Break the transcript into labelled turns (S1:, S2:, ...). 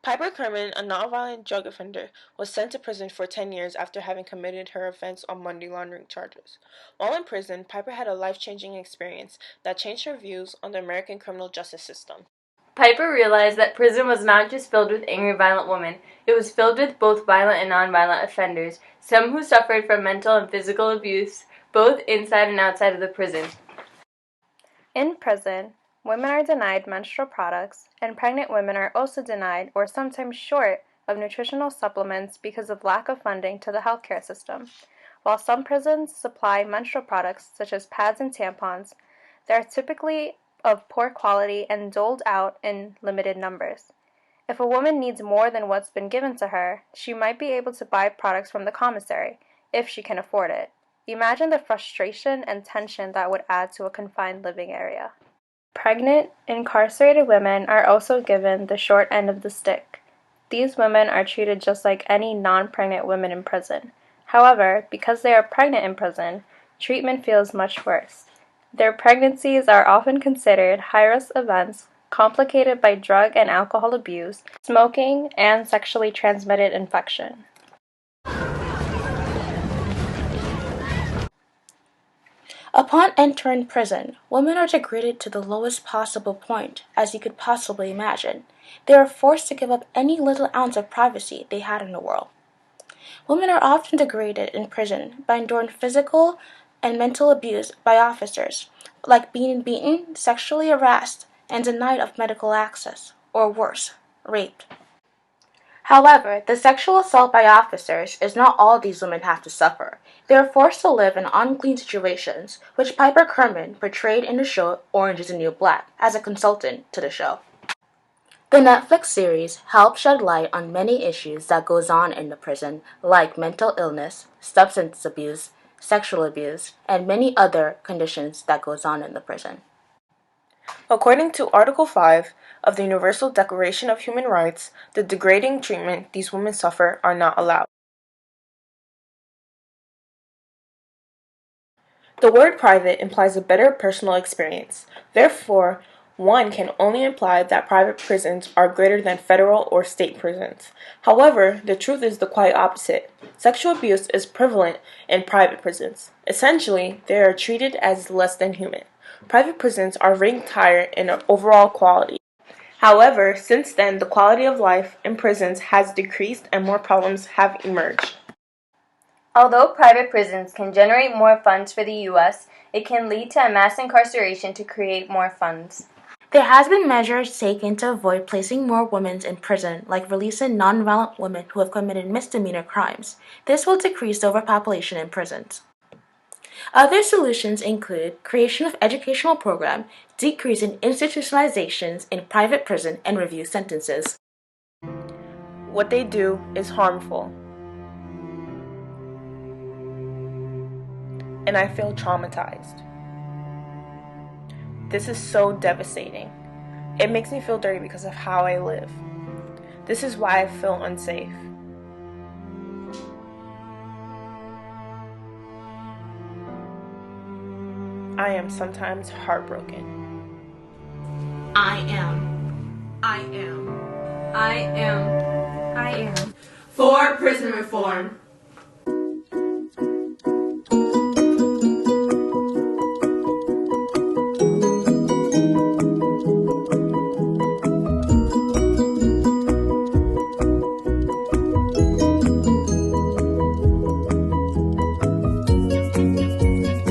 S1: Piper Kerman, a nonviolent drug offender, was sent to prison for 10 years after having committed her offense on money laundering charges. While in prison, Piper had a life-changing experience that changed her views on the American criminal justice system.
S2: Piper realized that prison was not just filled with angry, violent women. It was filled with both violent and nonviolent offenders, some who suffered from mental and physical abuse, both inside and outside of the prison.
S3: In prison, women are denied menstrual products, and pregnant women are also denied or sometimes short of nutritional supplements because of lack of funding to the healthcare system. While some prisons supply menstrual products such as pads and tampons, they are typically of poor quality and doled out in limited numbers. If a woman needs more than what's been given to her, she might be able to buy products from the commissary, if she can afford it. Imagine the frustration and tension that would add to a confined living area. Pregnant, incarcerated women are also given the short end of the stick. These women are treated just like any non-pregnant women in prison. However, because they are pregnant in prison, treatment feels much worse. Their pregnancies are often considered high-risk events complicated by drug and alcohol abuse, smoking, and sexually transmitted infection.
S4: Upon entering prison, women are degraded to the lowest possible point, as you could possibly imagine. They are forced to give up any little ounce of privacy they had in the world. Women are often degraded in prison by enduring physical and mental abuse by officers, like being beaten, sexually harassed, and denied of medical access, or worse, raped. However, the sexual assault by officers is not all these women have to suffer. They are forced to live in unclean situations, which Piper Kerman portrayed in the show Orange is the New Black as a consultant to the show. The Netflix series helps shed light on many issues that goes on in the prison, like mental illness, substance abuse, sexual abuse, and many other conditions that goes on in the prison.
S1: According to Article 5 of the Universal Declaration of Human Rights, the degrading treatment these women suffer are not allowed. The word private implies a better personal experience. Therefore, one can only imply that private prisons are greater than federal or state prisons. However, the truth is the quite opposite. Sexual abuse is prevalent in private prisons. Essentially, they are treated as less than human. Private prisons are ranked higher in overall quality. However, since then, the quality of life in prisons has decreased and more problems have emerged.
S2: Although private prisons can generate more funds for the U.S., it can lead to a mass incarceration to create more funds.
S4: There has been measures taken to avoid placing more women in prison, like releasing nonviolent women who have committed misdemeanor crimes. This will decrease the overpopulation in prisons. Other solutions include creation of educational program, decrease in institutionalizations in private prison, and review sentences.
S1: What they do is harmful. And I feel traumatized. This is so devastating. It makes me feel dirty because of how I live. This is why I feel unsafe. I am sometimes heartbroken.
S4: I am.
S3: I am. I am. I am.
S5: For prison reform.